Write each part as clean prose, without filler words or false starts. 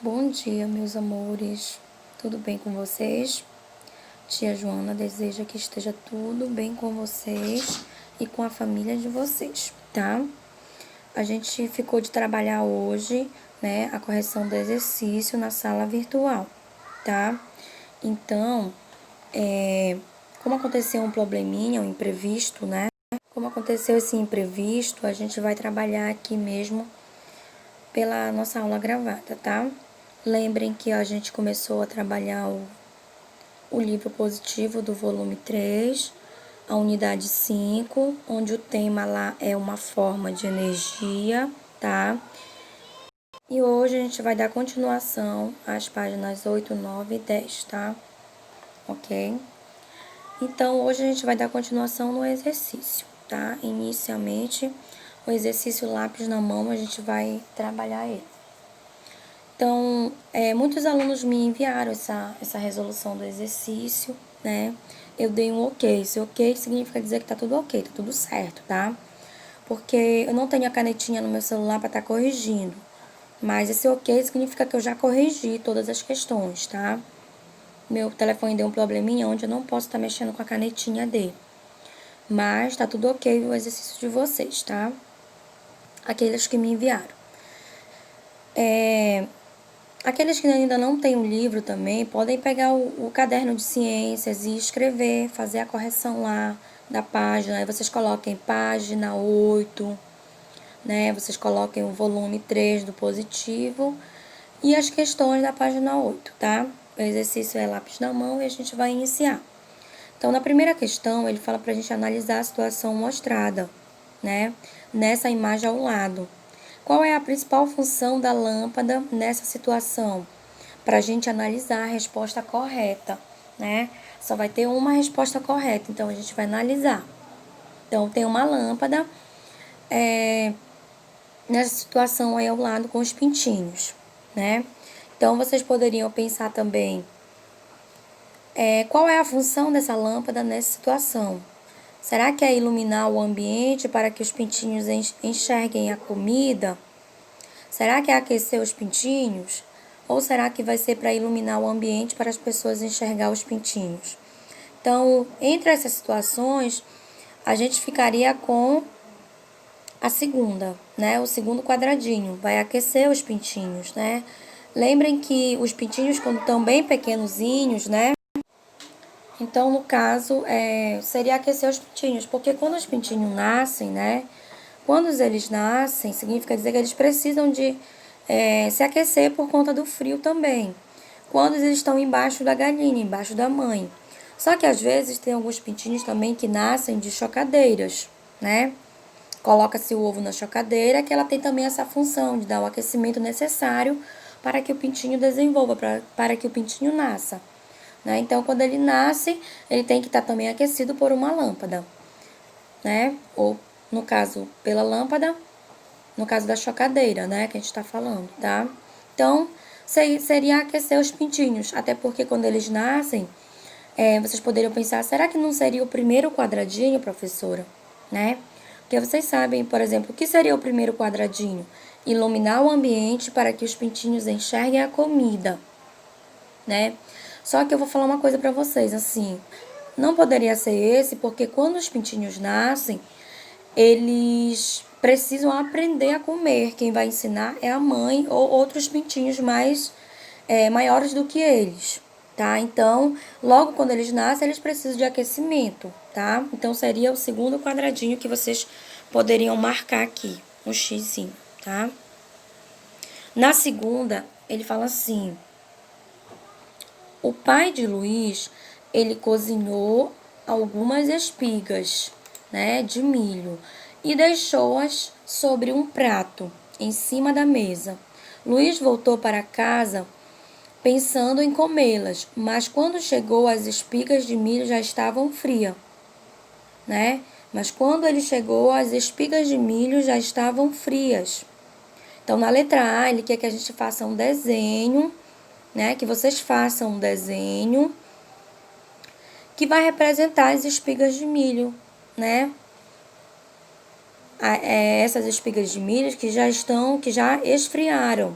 Bom dia, meus amores. Tudo bem com vocês? Tia Joana deseja que esteja tudo bem com vocês e com a família de vocês, tá? A gente ficou de trabalhar hoje, né, a correção do exercício na sala virtual, tá? Então, como aconteceu um probleminha, um imprevisto, né? Como aconteceu esse imprevisto, a gente vai trabalhar aqui mesmo pela nossa aula gravada, tá? Lembrem que a gente começou a trabalhar o livro positivo do volume 3, a unidade 5, onde o tema lá é uma forma de energia, tá? E hoje a gente vai dar continuação às páginas 8, 9 e 10, tá? Ok? Então, hoje a gente vai dar continuação no exercício, tá? Inicialmente, o exercício lápis na mão, a gente vai trabalhar ele. Então, muitos alunos me enviaram essa resolução do exercício, né? Eu dei um ok. Esse ok significa dizer que tá tudo ok, tá tudo certo, tá? Porque eu não tenho a canetinha no meu celular para estar corrigindo. Mas esse ok significa que eu já corrigi todas as questões, tá? Meu telefone deu um probleminha onde eu não posso estar mexendo com a canetinha dele. Mas tá tudo ok o exercício de vocês, tá? Aqueles que me enviaram. Aqueles que ainda não têm o livro também podem pegar o caderno de ciências e escrever, fazer a correção lá da página. Aí vocês coloquem página 8, né? Vocês coloquem o volume 3 do positivo e as questões da página 8, tá? O exercício é lápis na mão e a gente vai iniciar. Então, na primeira questão, ele fala pra gente analisar a situação mostrada, né? Nessa imagem ao lado. Qual é a principal função da lâmpada nessa situação? Para a gente analisar a resposta correta, né? Só vai ter uma resposta correta, então a gente vai analisar. Então, tem uma lâmpada nessa situação aí ao lado com os pintinhos, né? Então, vocês poderiam pensar também qual é a função dessa lâmpada nessa situação? Será que é iluminar o ambiente para que os pintinhos enxerguem a comida? Será que é aquecer os pintinhos? Ou será que vai ser para iluminar o ambiente para as pessoas enxergar os pintinhos? Então, entre essas situações, a gente ficaria com a segunda, né? O segundo quadradinho, vai aquecer os pintinhos, né? Lembrem que os pintinhos, quando estão bem pequenozinhos, né? Então, no caso, seria aquecer os pintinhos, porque quando os pintinhos nascem, né? Quando eles nascem, significa dizer que eles precisam de se aquecer por conta do frio também. Quando eles estão embaixo da galinha, embaixo da mãe. Só que às vezes tem alguns pintinhos também que nascem de chocadeiras, né? Coloca-se o ovo na chocadeira, que ela tem também essa função de dar o aquecimento necessário para que o pintinho desenvolva, para que o pintinho nasça. Né? Então, quando ele nasce, ele tem que estar também aquecido por uma lâmpada, né? Ou, no caso, pela lâmpada, no caso da chocadeira, né? Que a gente está falando, tá? Então, seria aquecer os pintinhos, até porque quando eles nascem, vocês poderiam pensar, será que não seria o primeiro quadradinho, professora? Né? Porque vocês sabem, por exemplo, o que seria o primeiro quadradinho? Iluminar o ambiente para que os pintinhos enxerguem a comida, né? Só que eu vou falar uma coisa para vocês, assim, não poderia ser esse, porque quando os pintinhos nascem, eles precisam aprender a comer. Quem vai ensinar é a mãe ou outros pintinhos maiores do que eles, tá? Então, logo quando eles nascem, eles precisam de aquecimento, tá? Então, seria o segundo quadradinho que vocês poderiam marcar aqui, um xizinho, tá? Na segunda, ele fala assim: o pai de Luiz, ele cozinhou algumas espigas, né, de milho e deixou-as sobre um prato em cima da mesa. Luiz voltou para casa pensando em comê-las, mas quando chegou as espigas de milho já estavam frias, né? Mas quando ele chegou, as espigas de milho já estavam frias. Então, na letra A, ele quer que a gente faça um desenho, né? Que vocês façam um desenho que vai representar as espigas de milho, né? Essas espigas de milho que já esfriaram.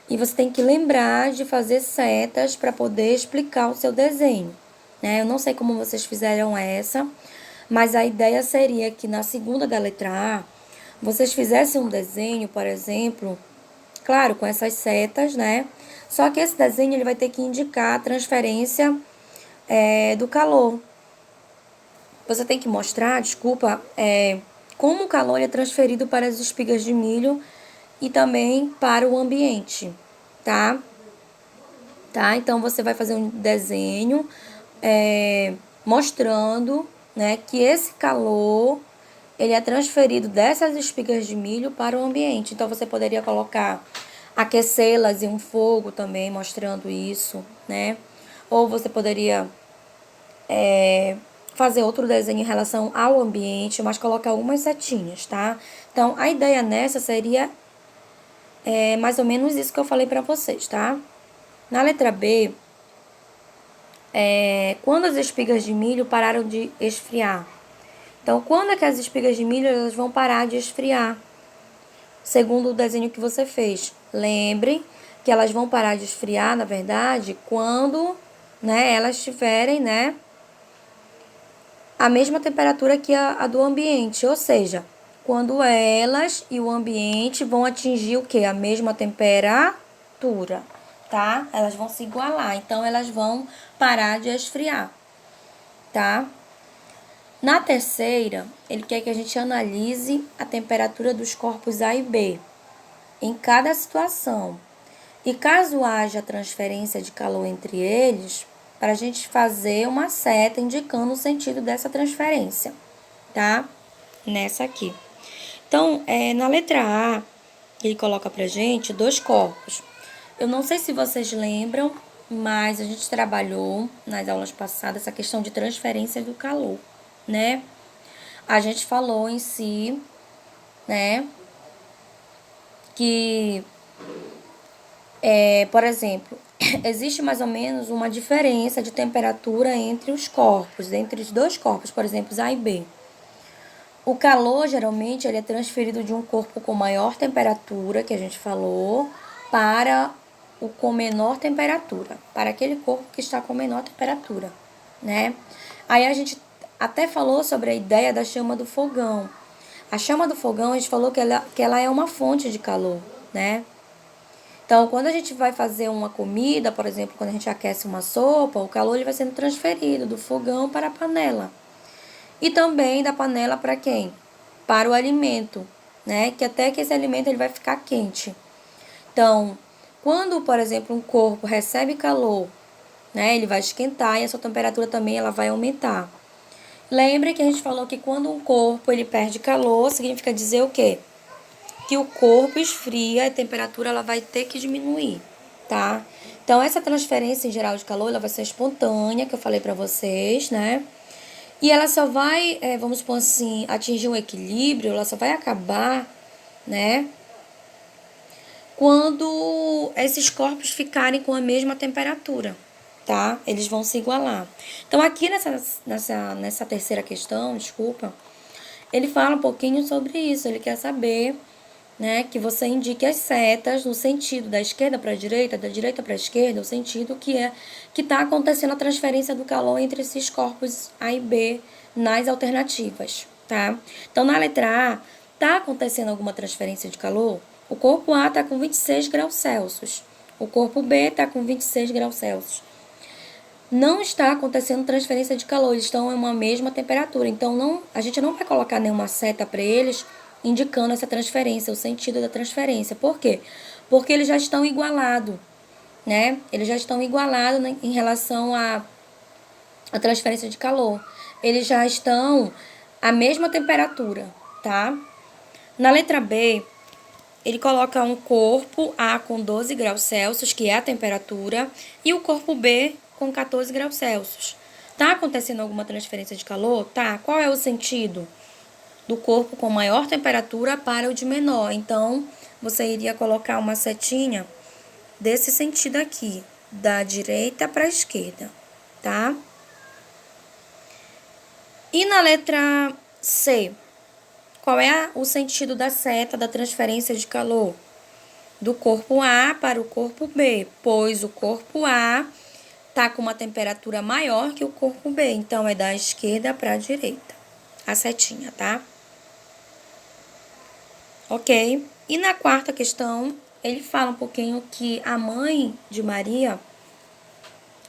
E você tem que lembrar de fazer setas para poder explicar o seu desenho, né? Eu não sei como vocês fizeram essa, mas a ideia seria que na segunda da letra A, vocês fizessem um desenho, por exemplo, claro, com essas setas, né? Só que esse desenho ele vai ter que indicar a transferência do calor. Você tem que mostrar, desculpa, como o calor é transferido para as espigas de milho e também para o ambiente, tá? Tá? Então, você vai fazer um desenho mostrando, né, que esse calor ele é transferido dessas espigas de milho para o ambiente. Então, você poderia colocar, aquecê-las em um fogo também, mostrando isso, né? Ou você poderia fazer outro desenho em relação ao ambiente, mas colocar algumas setinhas, tá? Então, a ideia nessa seria mais ou menos isso que eu falei para vocês, tá? Na letra B, quando as espigas de milho pararam de esfriar. Então, quando é que as espigas de milho elas vão parar de esfriar? Segundo o desenho que você fez. Lembre que elas vão parar de esfriar, na verdade, quando, né, elas tiverem, né, a mesma temperatura que a do ambiente, ou seja, quando elas e o ambiente vão atingir o quê? A mesma temperatura, tá? Elas vão se igualar, então elas vão parar de esfriar, tá? Na terceira, ele quer que a gente analise a temperatura dos corpos A e B em cada situação. E caso haja transferência de calor entre eles, para a gente fazer uma seta indicando o sentido dessa transferência, tá? Nessa aqui. Então, na letra A, ele coloca pra gente dois corpos. Eu não sei se vocês lembram, mas a gente trabalhou nas aulas passadas essa questão de transferência do calor, né? A gente falou em si, né, que por exemplo, existe mais ou menos uma diferença de temperatura entre os corpos, entre os dois corpos, por exemplo, A e B. O calor, geralmente, ele é transferido de um corpo com maior temperatura, que a gente falou, para o com menor temperatura, para aquele corpo que está com menor temperatura, né? Aí a gente até falou sobre a ideia da chama do fogão. A chama do fogão, a gente falou que ela é uma fonte de calor, né? Então, quando a gente vai fazer uma comida, por exemplo, quando a gente aquece uma sopa, o calor ele vai sendo transferido do fogão para a panela. E também da panela para quem? Para o alimento, né? Que até que esse alimento ele vai ficar quente. Então, quando, por exemplo, um corpo recebe calor, né? Ele vai esquentar e a sua temperatura também ela vai aumentar. Lembre que a gente falou que quando um corpo ele perde calor, significa dizer o quê? Que o corpo esfria e a temperatura ela vai ter que diminuir, tá? Então, essa transferência em geral de calor, ela vai ser espontânea, que eu falei pra vocês, né? E ela só vai, vamos supor assim, atingir um equilíbrio, ela só vai acabar, né? Quando esses corpos ficarem com a mesma temperatura, tá? Eles vão se igualar. Então, aqui nessa terceira questão, desculpa, ele fala um pouquinho sobre isso. Ele quer saber, né, que você indique as setas no sentido da esquerda para a direita, da direita para a esquerda, o sentido que está acontecendo a transferência do calor entre esses corpos A e B nas alternativas, tá? Então, na letra A, está acontecendo alguma transferência de calor? O corpo A está com 26 graus Celsius, o corpo B está com 26 graus Celsius. Não está acontecendo transferência de calor, eles estão em uma mesma temperatura. Então, a gente não vai colocar nenhuma seta para eles indicando essa transferência, o sentido da transferência. Por quê? Porque eles já estão igualados, né? Eles já estão igualados em relação à transferência de calor. Eles já estão à mesma temperatura, tá? Na letra B, ele coloca um corpo A com 12 graus Celsius, que é a temperatura, e o corpo B com 14 graus Celsius. Tá acontecendo alguma transferência de calor? Tá. Qual é o sentido? Do corpo com maior temperatura para o de menor. Então, você iria colocar uma setinha desse sentido aqui, da direita para a esquerda, tá? E na letra C, qual é o sentido da seta da transferência de calor? do corpo A para o corpo B, pois o corpo A está com uma temperatura maior que o corpo B, então é da esquerda para a direita, a setinha, tá? Ok? E na quarta questão, ele fala um pouquinho que a mãe de Maria,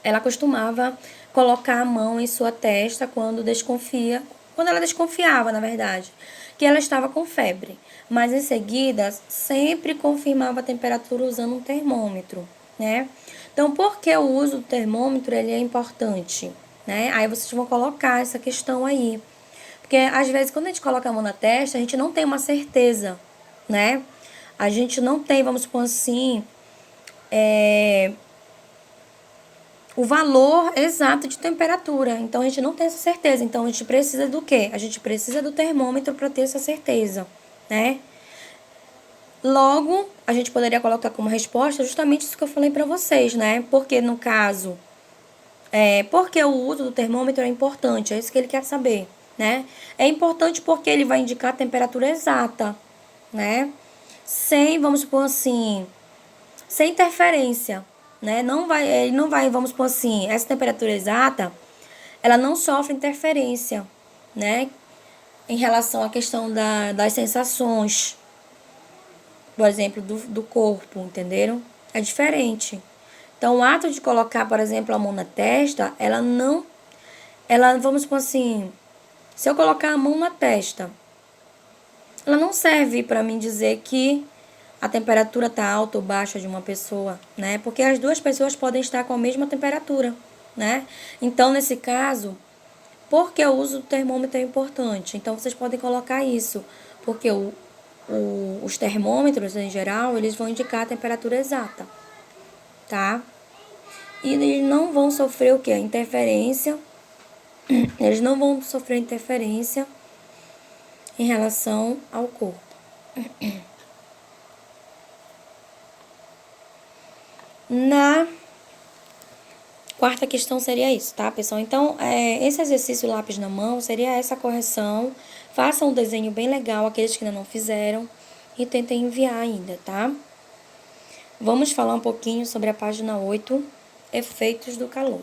ela costumava colocar a mão em sua testa quando ela desconfiava, na verdade, que ela estava com febre. Mas em seguida, sempre confirmava a temperatura usando um termômetro, né? Então, por que o uso do termômetro ele é importante, né? Aí vocês vão colocar essa questão aí. Porque às vezes quando a gente coloca a mão na testa, a gente não tem uma certeza, né? A gente não tem, vamos supor assim, o valor exato de temperatura. Então a gente não tem essa certeza. Então a gente precisa do quê? A gente precisa do termômetro para ter essa certeza, né? Logo, a gente poderia colocar como resposta justamente isso que eu falei para vocês, né? Porque no caso, porque o uso do termômetro é importante, é isso que ele quer saber, né? É importante porque ele vai indicar a temperatura exata, né? Sem, vamos supor assim, sem interferência, né? Ele não vai, vamos supor assim, essa temperatura exata, ela não sofre interferência, né? Em relação à questão das sensações, por exemplo, do corpo, entenderam? É diferente. Então, o ato de colocar, por exemplo, a mão na testa, vamos supor assim, se eu colocar a mão na testa, ela não serve para mim dizer que a temperatura tá alta ou baixa de uma pessoa, né? Porque as duas pessoas podem estar com a mesma temperatura, né? Então, nesse caso, por que o uso do termômetro é importante? Então, vocês podem colocar isso, porque os termômetros, em geral, eles vão indicar a temperatura exata, tá? E eles não vão sofrer o quê? A interferência. Eles não vão sofrer interferência em relação ao corpo. Na quarta questão seria isso, tá, pessoal? Então, esse exercício lápis na mão seria essa correção. Façam um desenho bem legal, aqueles que ainda não fizeram, e tentem enviar ainda, tá? Vamos falar um pouquinho sobre a página 8, efeitos do calor,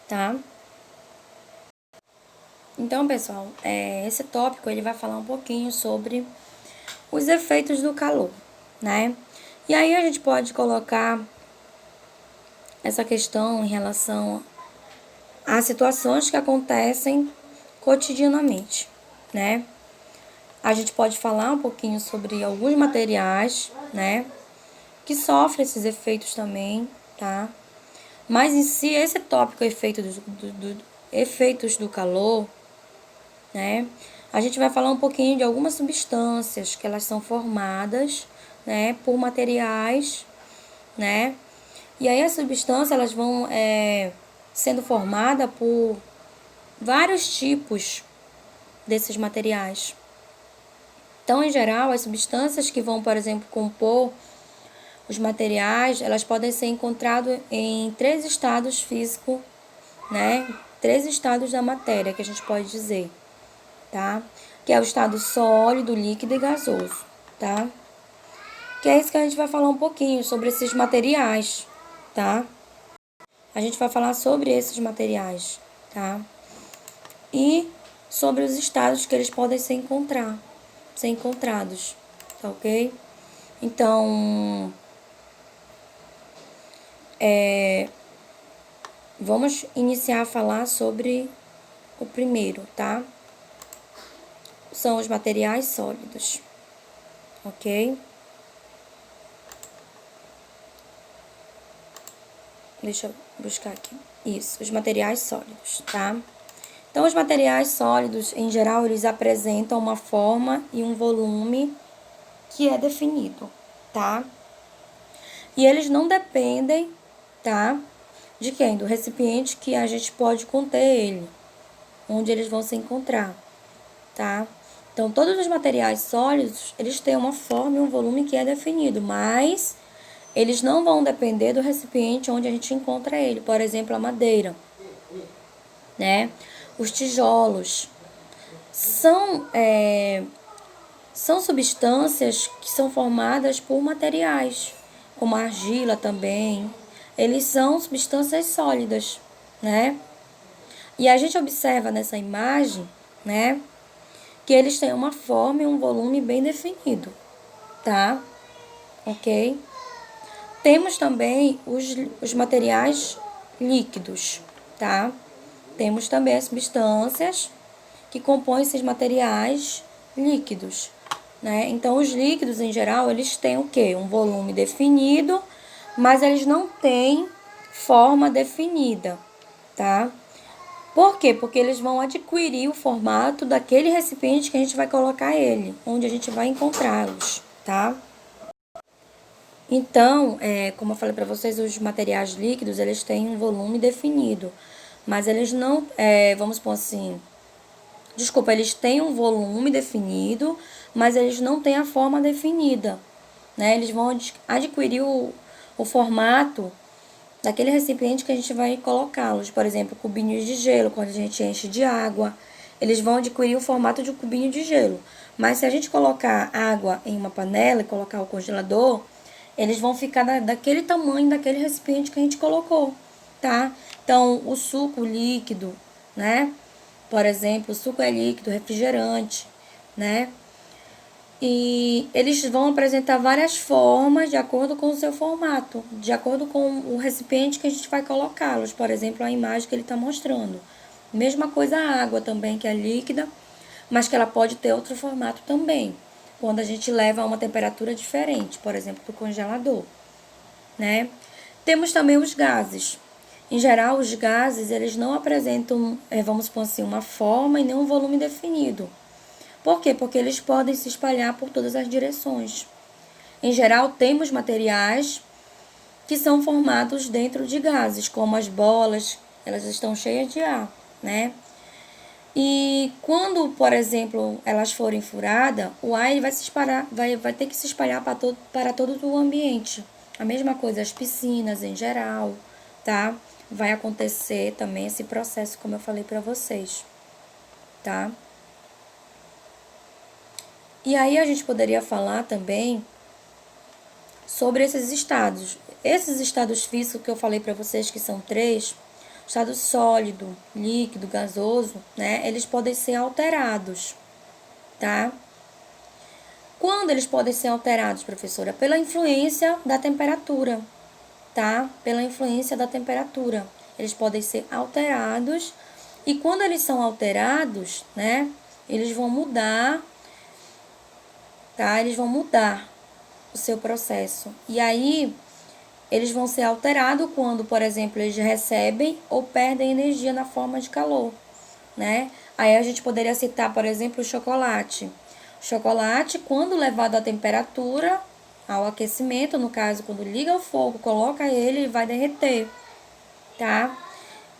tá? Então, pessoal, esse tópico ele vai falar um pouquinho sobre os efeitos do calor, né? E aí a gente pode colocar essa questão em relação a situações que acontecem cotidianamente, né? A gente pode falar um pouquinho sobre alguns materiais, né? Que sofrem esses efeitos também, tá? Mas em si, esse tópico, efeitos do calor, né? A gente vai falar um pouquinho de algumas substâncias que elas são formadas, né? Por materiais, né? E aí as substâncias, elas vão sendo formadas por vários tipos desses materiais. Então, em geral, as substâncias que vão, por exemplo, compor os materiais, elas podem ser encontradas em 3 estados físicos, né? 3 estados da matéria, que a gente pode dizer, tá? Que é o estado sólido, líquido e gasoso, tá? Que é isso que a gente vai falar um pouquinho sobre esses materiais, tá? A gente vai falar sobre esses materiais, tá? E sobre os estados que eles podem ser encontrados, tá ok? Então, vamos iniciar a falar sobre o primeiro, tá? São os materiais sólidos, ok? Deixa eu buscar aqui. Isso, os materiais sólidos, tá? Então, os materiais sólidos, em geral, eles apresentam uma forma e um volume que é definido, tá? E eles não dependem, tá? De quem? Do recipiente que a gente pode conter ele, onde eles vão se encontrar, tá? Então, todos os materiais sólidos, eles têm uma forma e um volume que é definido, mas eles não vão depender do recipiente onde a gente encontra ele. Por exemplo, a madeira, né? Os tijolos são são substâncias que são formadas por materiais, como a argila também. Eles são substâncias sólidas, né? E a gente observa nessa imagem, né, que eles têm uma forma e um volume bem definido, tá? Ok? Temos também os materiais líquidos, tá? Temos também as substâncias que compõem esses materiais líquidos, né? Então, os líquidos, em geral, eles têm o quê? Um volume definido, mas eles não têm forma definida, tá? Por quê? Porque eles vão adquirir o formato daquele recipiente que a gente vai colocar ele, onde a gente vai encontrá-los, tá? Então, como eu falei para vocês, os materiais líquidos, eles têm um volume definido, mas eles não, vamos supor assim, desculpa, eles têm um volume definido, mas eles não têm a forma definida, né? Eles vão adquirir o formato daquele recipiente que a gente vai colocá-los. Por exemplo, cubinhos de gelo, quando a gente enche de água, eles vão adquirir o formato de um cubinho de gelo. Mas se a gente colocar água em uma panela e colocar o congelador, eles vão ficar daquele tamanho, daquele recipiente que a gente colocou, tá? Então, o suco líquido, né? Por exemplo, o suco é líquido, refrigerante, né? E eles vão apresentar várias formas de acordo com o seu formato, de acordo com o recipiente que a gente vai colocá-los. Por exemplo, a imagem que ele está mostrando. Mesma coisa a água também, que é líquida, mas que ela pode ter outro formato também, quando a gente leva a uma temperatura diferente, por exemplo, do congelador, né? Temos também os gases. Em geral, os gases, eles não apresentam, vamos supor assim, uma forma e nem um volume definido. Por quê? Porque eles podem se espalhar por todas as direções. Em geral, temos materiais que são formados dentro de gases, como as bolas, elas estão cheias de ar, né? E quando, por exemplo, elas forem furadas, o ar vai se espalhar, vai ter que se espalhar para todo o ambiente. A mesma coisa as piscinas em geral, tá? Vai acontecer também esse processo, como eu falei para vocês, tá? E aí a gente poderia falar também sobre esses estados. Esses estados físicos que eu falei para vocês, que são três, estado sólido, líquido, gasoso, né? Eles podem ser alterados, tá? Quando eles podem ser alterados, professora? Pela influência da temperatura, tá? Pela influência da temperatura. Eles podem ser alterados e quando eles são alterados, né? Eles vão mudar, tá? Eles vão mudar o seu processo. E aí, eles vão ser alterados quando, por exemplo, eles recebem ou perdem energia na forma de calor, né? Aí a gente poderia citar, por exemplo, o chocolate. O chocolate, quando levado à temperatura, ao aquecimento, no caso, quando liga o fogo, coloca ele vai derreter, tá?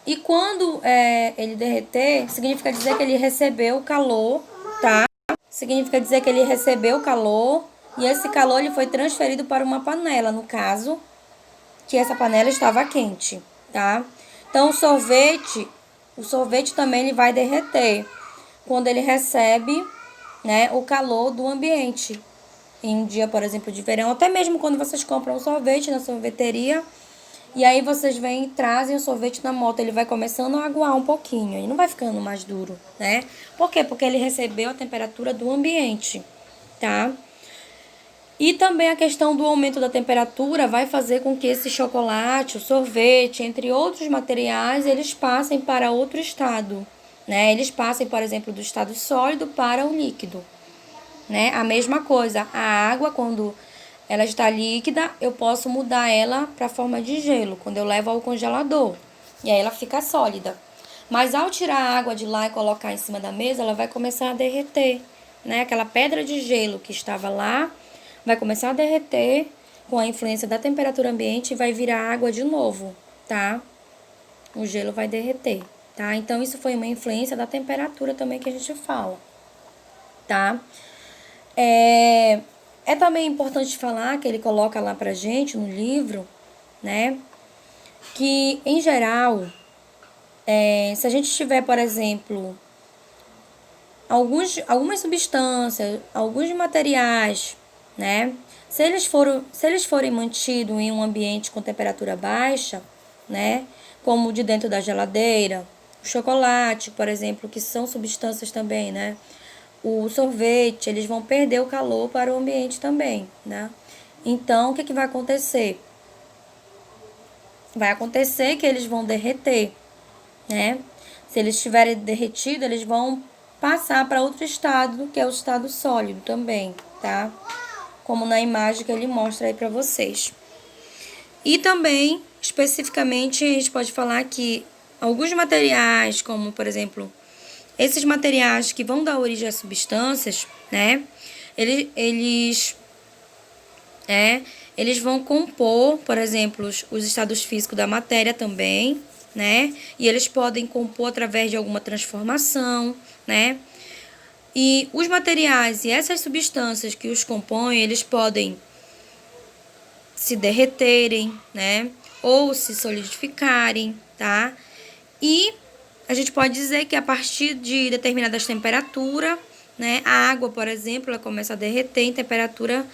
E quando ele derreter, significa dizer que ele recebeu o calor, tá? Significa dizer que ele recebeu o calor e esse calor ele foi transferido para uma panela, no caso, que essa panela estava quente, tá? Então, o sorvete também ele vai derreter quando ele recebe, né, o calor do ambiente. Em um dia, por exemplo, de verão, até mesmo quando vocês compram um sorvete na sorveteria, e aí vocês vêm e trazem o sorvete na moto, ele vai começando a aguar um pouquinho, ele não vai ficando mais duro, né? Por quê? Porque ele recebeu a temperatura do ambiente, tá? E também a questão do aumento da temperatura vai fazer com que esse chocolate, o sorvete, entre outros materiais, eles passem para outro estado, né? Eles passem, por exemplo, do estado sólido para o líquido, né? A mesma coisa, a água, quando ela está líquida, eu posso mudar ela para a forma de gelo, quando eu levo ao congelador. E aí ela fica sólida. Mas ao tirar a água de lá e colocar em cima da mesa, ela vai começar a derreter, né? Aquela pedra de gelo que estava lá vai começar a derreter com a influência da temperatura ambiente e vai virar água de novo, tá? O gelo vai derreter, tá? Então, isso foi uma influência da temperatura também que a gente fala, tá? É também importante falar que ele coloca lá pra gente no livro, né? Que, em geral, se a gente tiver, por exemplo, algumas substâncias, alguns materiais, né? Se eles forem mantidos em um ambiente com temperatura baixa, né? Como o de dentro da geladeira, o chocolate, por exemplo, que são substâncias também, né? O sorvete, eles vão perder o calor para o ambiente também, né? Então, o que vai acontecer? Vai acontecer que eles vão derreter, né? Se eles estiverem derretidos, eles vão passar para outro estado, que é o estado sólido também, tá? Como na imagem que ele mostra aí para vocês. E também, especificamente, a gente pode falar que alguns materiais, como por exemplo, esses materiais que vão dar origem a substâncias, né? Eles vão compor, por exemplo, os estados físicos da matéria também, né? E eles podem compor através de alguma transformação, né? E os materiais e essas substâncias que os compõem, eles podem se derreterem, né? Ou se solidificarem, tá? E a gente pode dizer que a partir de determinadas temperaturas, né? A água, por exemplo, ela começa a derreter em temperatura,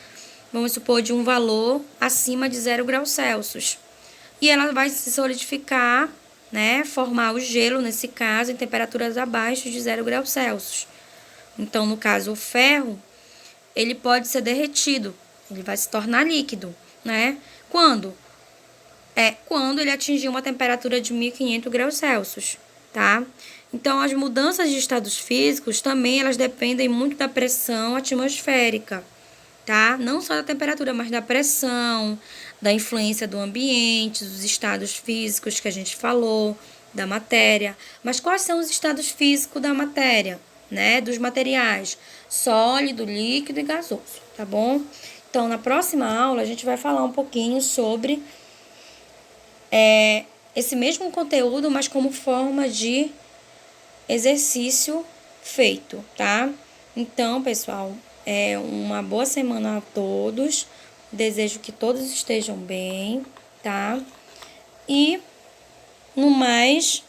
vamos supor, de um valor acima de 0 graus Celsius. E ela vai se solidificar, né? Formar o gelo, nesse caso, em temperaturas abaixo de 0 graus Celsius. Então, no caso, o ferro, ele pode ser derretido, ele vai se tornar líquido, né? Quando? Quando ele atingir uma temperatura de 1500 graus Celsius, tá? Então, as mudanças de estados físicos também, elas dependem muito da pressão atmosférica, tá? Não só da temperatura, mas da pressão, da influência do ambiente, dos estados físicos que a gente falou, da matéria. Mas quais são os estados físicos da matéria, né? Dos materiais? Sólido, líquido e gasoso, tá bom? Então, na próxima aula, a gente vai falar um pouquinho sobre esse mesmo conteúdo, mas como forma de exercício feito, tá? Então, pessoal, uma boa semana a todos. Desejo que todos estejam bem, tá? E, no mais,